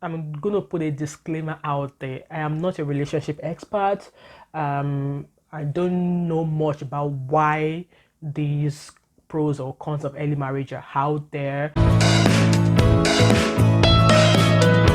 I'm gonna put a disclaimer out there. I am not a relationship expert. I don't know much about why these pros or cons of early marriage are out there.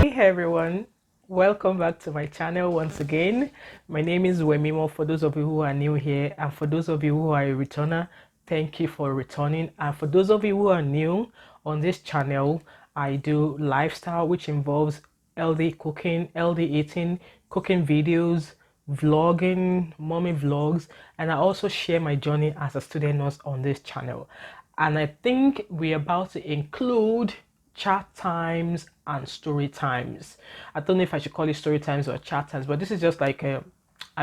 Hey everyone, welcome back to my channel once again. My name is Wemimo. For those of you who are new here, and for those of you who are a returner, thank you for returning. And for those of you who are new on this channel, I do lifestyle, which involves healthy cooking, healthy eating, cooking videos, vlogging, mommy vlogs, and I also share my journey as a student nurse on this channel. And I think we're about to include chat times and story times. I don't know if I should call it story times or chat times, but this is just like a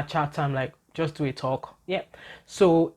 chat time, like just do a talk. Yeah. So,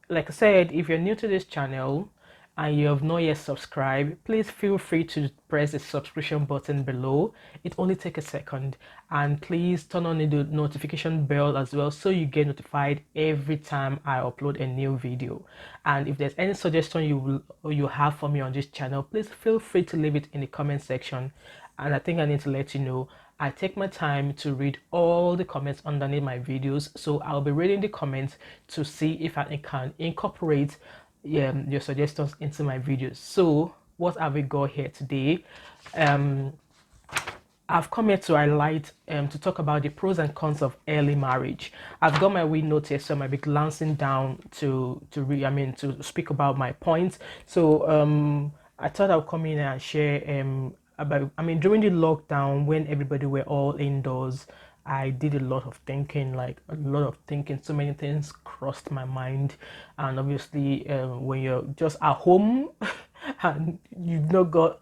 like I said, if you're new to this channel and you have not yet subscribed, please feel free to press the subscription button below. It only takes a second. And please turn on the notification bell as well so you get notified every time I upload a new video. And if there's any suggestion you have for me on this channel, please feel free to leave it in the comment section. And I think I need to let you know I take my time to read all the comments underneath my videos, so I'll be reading the comments to see if I can incorporate your suggestions into my videos. So what have we got here today? um I've come here to highlight to talk about the pros and cons of early marriage. I've got my wee notes here, so I might be glancing down to speak about my points. So I thought I'll come in and share about, during the lockdown when everybody were all indoors, I did a lot of thinking, like a lot of thinking. So many things crossed my mind, and obviously, when you're just at home and you've not got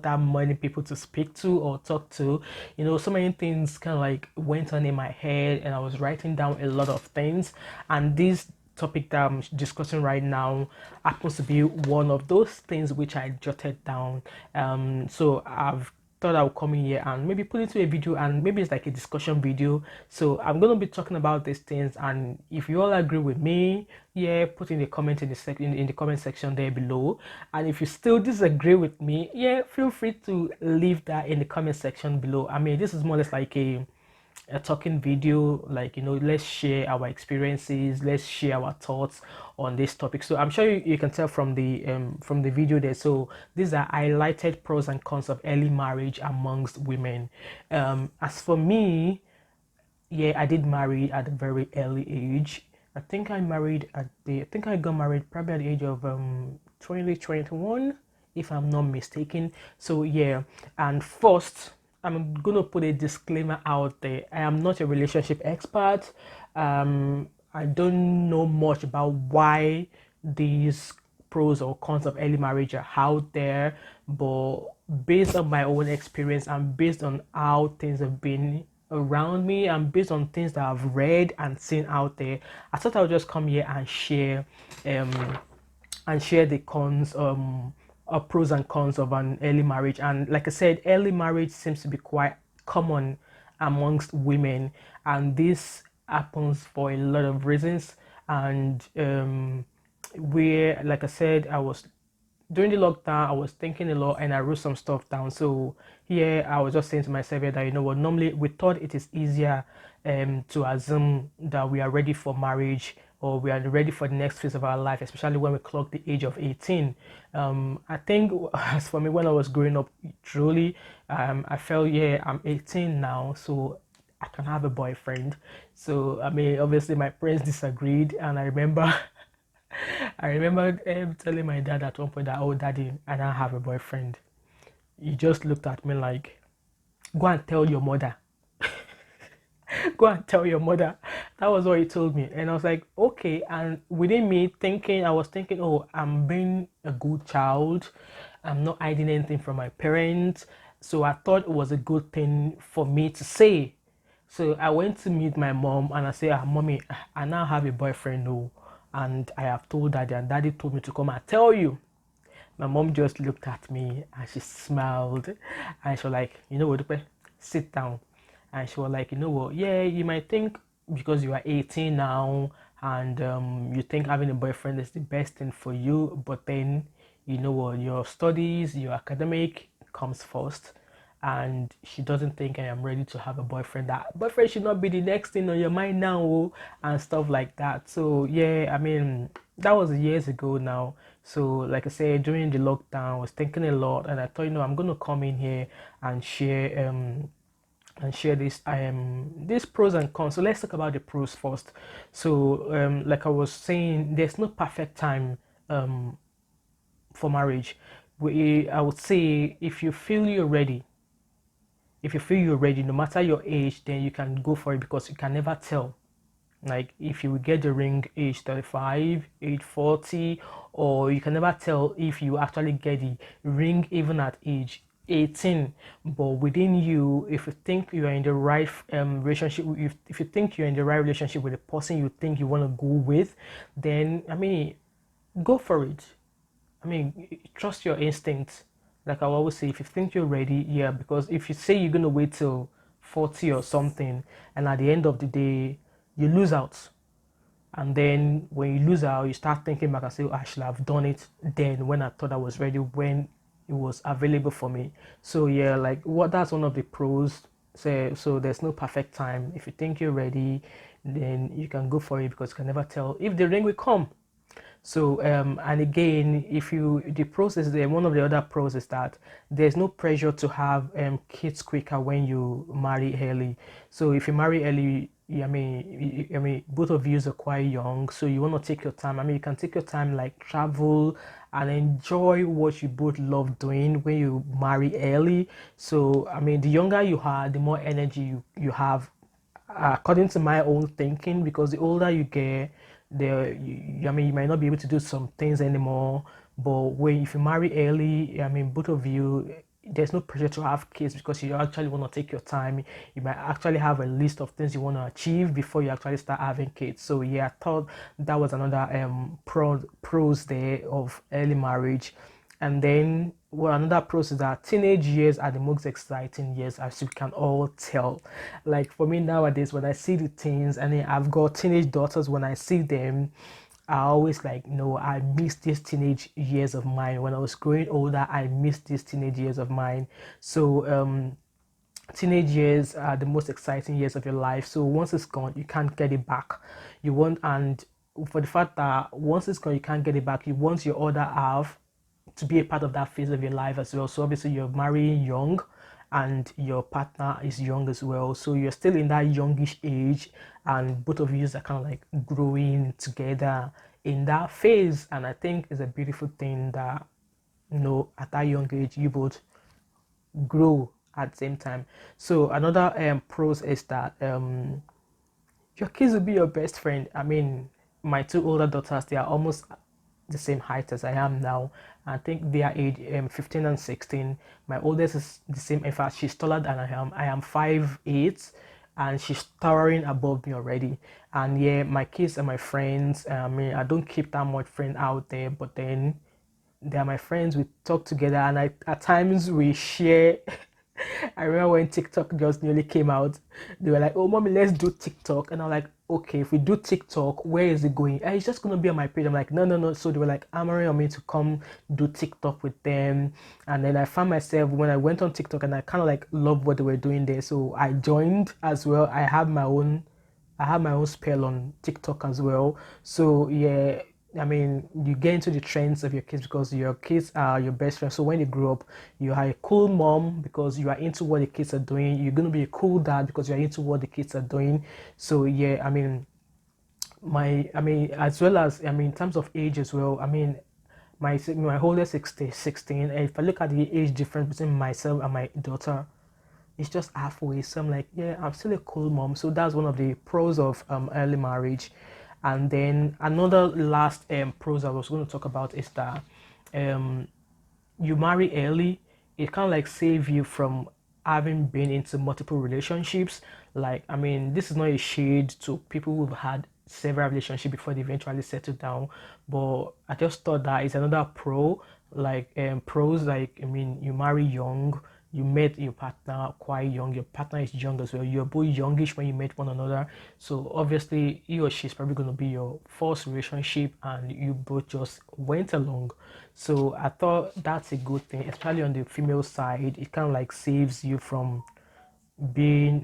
that many people to speak to or talk to, so many things kind of like went on in my head, and I was writing down a lot of things. And this topic that I'm discussing right now happens to be one of those things which I jotted down. So I've thought I'll come in here and maybe put into a video, and maybe it's like a discussion video. So I'm gonna be talking about these things, and if you all agree with me, yeah, put in the comment in the comment section there below. And if you still disagree with me, yeah, feel free to leave that in the comment section below. This is more or less like a talking video, like, let's share our experiences, let's share our thoughts on this topic. So I'm sure you can tell from the video there. So these are highlighted pros and cons of early marriage amongst women. As for me, yeah, I did marry at a very early age. I think I got married probably at the age of 2021, if I'm not mistaken. So yeah, and first, I'm gonna put a disclaimer out there. I am not a relationship expert. I don't know much about why these pros or cons of early marriage are out there, but based on my own experience and based on how things have been around me and based on things that I've read and seen out there, I thought I would just come here um and share the cons pros and cons of an early marriage. And like I said, early marriage seems to be quite common amongst women, and this happens for a lot of reasons. And where, like I said, I was during the lockdown, I was thinking a lot and I wrote some stuff down. So here I was just saying to myself here that, what, normally we thought it is easier to assume that we are ready for marriage or we are ready for the next phase of our life, especially when we clock the age of 18. I think as for me, when I was growing up, truly, I felt, yeah, I'm 18 now, so I can have a boyfriend. So, obviously my parents disagreed, and I remember I remember telling my dad at one point that, oh, daddy, I now have a boyfriend. He just looked at me like, go and tell your mother. Go and tell your mother. That was what he told me. And I was like, okay. And within me thinking, I was thinking, oh, I'm being a good child. I'm not hiding anything from my parents. So I thought it was a good thing for me to say. So I went to meet my mom and I said, mommy, I now have a boyfriend, no. And I have told daddy, and daddy told me to come and tell you. My mom just looked at me and she smiled and she was like, you know what, Dupe? Sit down. And she was like, you know what, yeah, you might think because you are 18 now and you think having a boyfriend is the best thing for you, but then, you know what, your studies, your academic comes first. and she doesn't think I am ready to have a boyfriend. That boyfriend should not be the next thing on your mind now, oh, and stuff like that. So yeah, I mean, that was years ago now. So like I said, during the lockdown, I was thinking a lot, and I thought, I'm gonna come in here and share this pros and cons. So let's talk about the pros first. So like I was saying, there's no perfect time um for marriage. I would say if you feel you're ready, no matter your age, then you can go for it, because you can never tell. Like if you will get the ring age 35, age 40, or you can never tell if you actually get the ring even at age 18. But within you, if you think you are in the right relationship, if you think you're in the right relationship with the person you think you want to go with, then I mean, go for it. I mean, trust your instincts. Like I always say, if you think you're ready, yeah, because if you say you're gonna wait till 40 or something, and at the end of the day, you lose out. And then when you lose out, you start thinking back and say, oh, I should have done it then when I thought I was ready, when it was available for me. So yeah, like that's one of the pros. So there's no perfect time. If you think you're ready, then you can go for it, because you can never tell if the ring will come. So, and again, the process there, one of the other pros is that there's no pressure to have kids quicker when you marry early. So if you marry early, I mean, both of you are quite young, so you want to take your time. I mean, you can take your time, like travel and enjoy what you both love doing when you marry early. So, I mean, the younger you are, the more energy you have, according to my own thinking, because the older you get, I mean, you might not be able to do some things anymore. But if you marry early, I mean, both of you, there's no pressure to have kids, because you actually want to take your time. You might actually have a list of things you want to achieve before you actually start having kids. So yeah, I thought that was another pros there of early marriage. And then, well, another process is that teenage years are the most exciting years, as you can all tell. Like for me nowadays, when I see the teens, and then I've got teenage daughters, when I see them, I always like, no, I miss these teenage years of mine. When I was growing older, I missed these teenage years of mine. So, teenage years are the most exciting years of your life. So once it's gone, you can't get it back. You want, and for the fact that once it's gone, you can't get it back, you want your other half to be a part of that phase of your life as well. So obviously you're marrying young, and your partner is young as well. So you're still in that youngish age, and both of you are kind of like growing together in that phase. And I think it's a beautiful thing that, at that young age, you both grow at the same time. So another pros is that your kids will be your best friend. I mean, my two older daughters, they are almost the same height as I am now. I think they are age 15 and 16. My oldest is the same. In fact, she's taller than I am. I am 5'8", and she's towering above me already. And yeah, my kids are my friends. I mean, I don't keep that much friend out there, but then they are my friends. We talk together, and at times we share. I remember when TikTok just newly came out, they were like, "Oh, mommy, let's do TikTok," and I'm like, "Okay, if we do TikTok, where is it going?" It's just gonna be on my page. I'm like, "No, no, no." So they were like hammering on me to come do TikTok with them, and then I found myself when I went on TikTok, and I kind of like loved what they were doing there, so I joined as well. I have my own spell on TikTok as well. So yeah, I mean, you get into the trends of your kids, because your kids are your best friends. So when you grow up, you are a cool mom because you are into what the kids are doing. You're gonna be a cool dad because you're into what the kids are doing. So yeah, I mean, I mean, as well as, I mean, in terms of age as well. I mean, my oldest is 16. And if I look at the age difference between myself and my daughter, it's just halfway. So I'm like, yeah, I'm still a cool mom. So that's one of the pros of early marriage. And then another last pros I was going to talk about is that um, you marry early, it kind of like save you from having been into multiple relationships. Like, I mean, this is not a shade to people who've had several relationships before they eventually settle down, but I just thought that it's another pro. Like pros, like, I mean, you marry young, you met your partner quite young, your partner is young as well, you're both youngish when you met one another, so obviously he or she's probably going to be your first relationship and you both just went along. So I thought that's a good thing, especially on the female side. It kind of like saves you from being,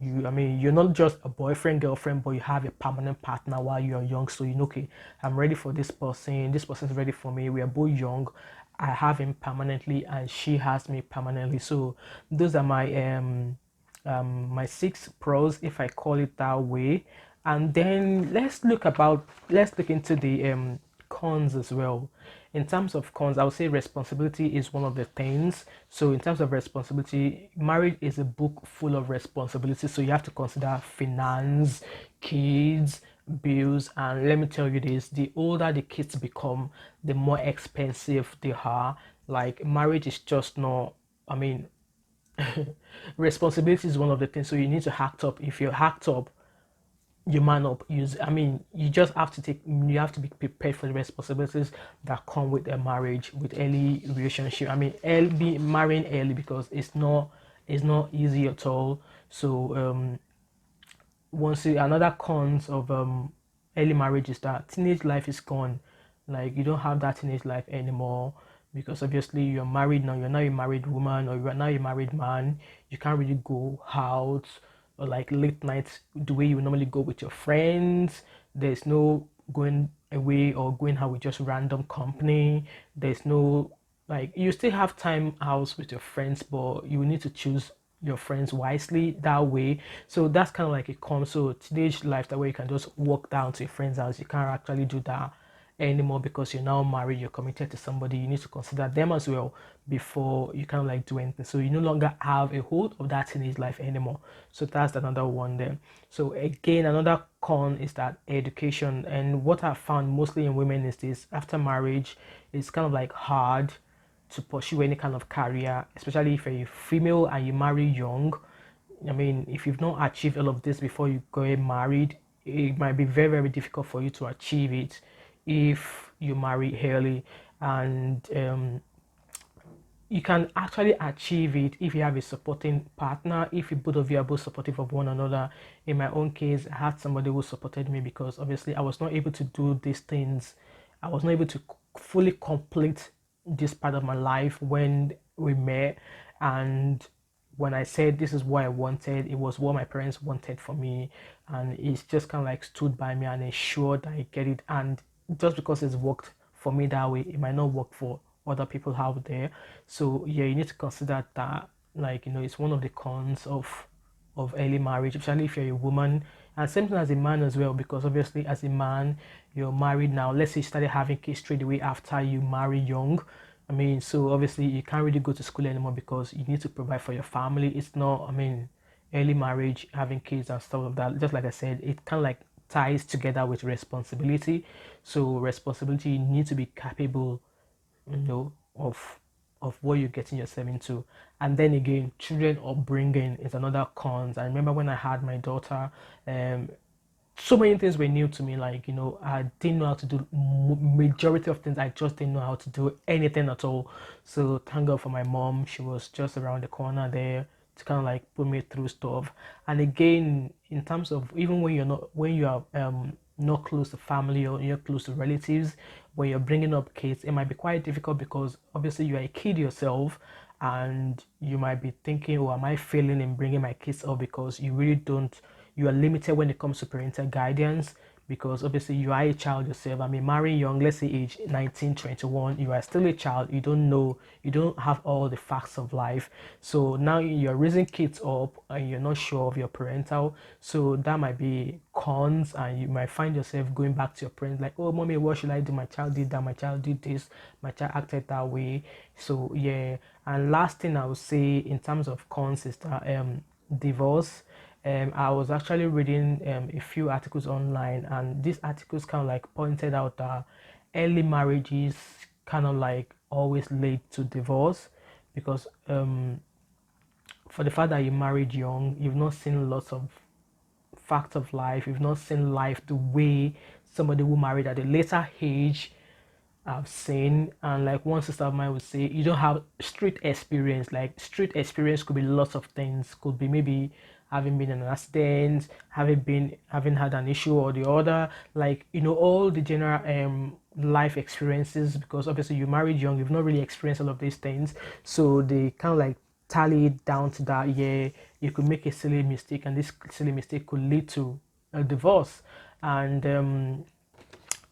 you're not just a boyfriend girlfriend, but you have a permanent partner while you're young. So you know, okay, I'm ready for this person's ready for me, we are both young, I have him permanently and she has me permanently. So those are my six pros, if I call it that way. And then let's look into the cons as well. In terms of cons, I would say responsibility is one of the things. So in terms of responsibility, marriage is a book full of responsibility. So you have to consider finance, kids, bills, and let me tell you this, the older the kids become, the more expensive they are. Like marriage is just not, I mean, responsibility is one of the things. So you need to act up. If you're hacked up, you man up. You just have to you have to be prepared for the responsibilities that come with a marriage, with early relationship. Be marrying early, because it's not easy at all. So another cons of early marriage is that teenage life is gone. Like you don't have that teenage life anymore, because obviously you're married now. You're now a married woman, or you're now a married man. You can't really go out or like late nights the way you would normally go with your friends. There's no going away or going out with just random company. There's no, like, you still have time out with your friends, but you need to choose your friends wisely that way. So that's kind of like a con. So teenage life, that way you can just walk down to your friend's house. You can't actually do that anymore, because you're now married, you're committed to somebody. You need to consider them as well before you kind of like do anything. So you no longer have a hold of that teenage life anymore. So that's another one there. So again, another con is that education. And what I found mostly in women is this: after marriage, it's kind of like hard to pursue any kind of career, especially if you're a female and you marry young. If you've not achieved all of this before you get married, it might be very, very difficult for you to achieve it if you marry early. And you can actually achieve it if you have a supporting partner, if you both of you are both supportive of one another. In my own case, I had somebody who supported me, because obviously I was not able to do these things. I was not able to fully complete this part of my life when we met. And when I said this is what I wanted, it was what my parents wanted for me. And it's just kind of like stood by me and ensured that I get it. And just because it's worked for me that way, it might not work for other people out there. So yeah, you need to consider that. Like, it's one of the cons of early marriage, especially if you're a woman. And same thing as a man as well, because obviously as a man, you're married now. Let's say you started having kids straight away after you marry young. So obviously you can't really go to school anymore, because you need to provide for your family. It's not, early marriage, having kids and stuff like that. Just like I said, it kind of like ties together with responsibility. So responsibility, you need to be capable, of what you're getting yourself into. And then again, children upbringing is another cons. I remember when I had my daughter, um, so many things were new to me. Like, I didn't know how to do majority of things. I just didn't know how to do anything at all. So thank God for my mom. She was just around the corner there to kind of like put me through stuff. And again, in terms of, even when you are not close to family, or you're close to relatives, when you're bringing up kids, it might be quite difficult, because obviously you are a kid yourself, and you might be thinking, oh, am I failing in bringing my kids up? Because you really don't, you are limited when it comes to parental guidance, because obviously you are a child yourself. Marrying young, let's say age 19, 21, you are still a child. You don't know, you don't have all the facts of life. So now you're raising kids up and you're not sure of your parental. So that might be cons, and you might find yourself going back to your parents like, oh, mommy, what should I do? My child did that, my child did this, my child acted that way. So yeah. And last thing I would say in terms of cons is that divorce. I was actually reading a few articles online, and these articles kind of like pointed out that early marriages kind of like always lead to divorce, because for the fact that you married young, you've not seen lots of facts of life, you've not seen life the way somebody who married at a later age I've seen. And like one sister of mine would say, you don't have street experience. Like street experience could be lots of things. Could be maybe having been in an accident, having had an issue or the other. Like all the general life experiences. Because obviously you married young, you've not really experienced all of these things. So they kind of like tally it down to that. Yeah, you could make a silly mistake, and this silly mistake could lead to a divorce. And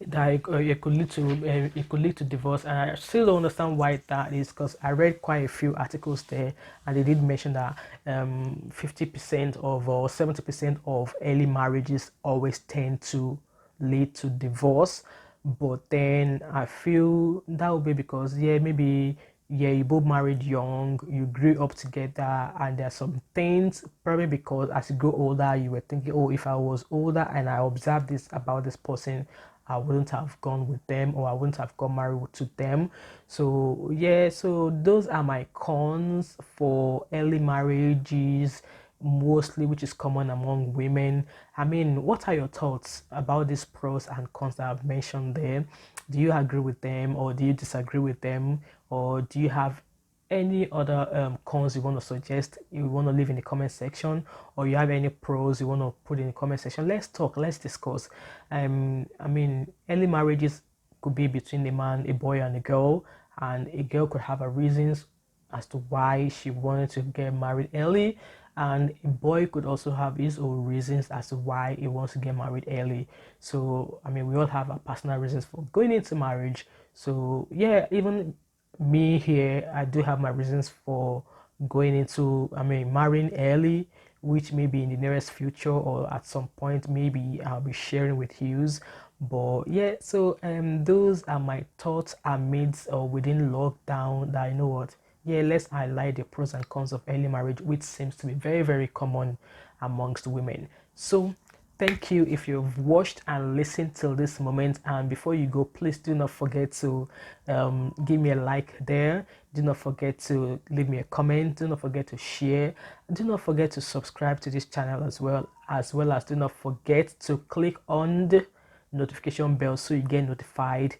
that it could lead to divorce, and I still don't understand why that is, because I read quite a few articles there, and they did mention that 50% of or 70% of early marriages always tend to lead to divorce. But then I feel that would be because, yeah, maybe, yeah, you both married young, you grew up together, and there are some things probably because as you grow older, you were thinking, oh, if I was older and I observed this about this person, I wouldn't have gone with them, or I wouldn't have got married to them. So yeah, so those are my cons for early marriages, mostly, which is common among women. I mean, what are your thoughts about these pros and cons that I've mentioned there? Do you agree with them, or do you disagree with them, or do you have any other cons you want to suggest, you want to leave in the comment section, or you have any pros you want to put in the comment section? Let's talk, let's discuss. I mean, early marriages could be between a man, a boy, and a girl, and a girl could have her reasons as to why she wanted to get married early, and a boy could also have his own reasons as to why he wants to get married early. So I mean, we all have our personal reasons for going into marriage. So yeah, even me here, I do have my reasons for going into, I mean, marrying early, which maybe in the nearest future or at some point maybe I'll be sharing with you. But yeah, so those are my thoughts amidst or within lockdown, that I know what, yeah, let's highlight the pros and cons of early marriage, which seems to be very, very common amongst women. So thank you if you've watched and listened till this moment. And before you go, please do not forget to give me a like there. Do not forget to leave me a comment. Do not forget to share. Do not forget to subscribe to this channel as do not forget to click on the notification bell so you get notified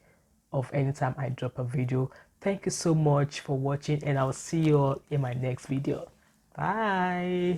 of anytime I drop a video. Thank you so much for watching, and I'll see you all in my next video. Bye.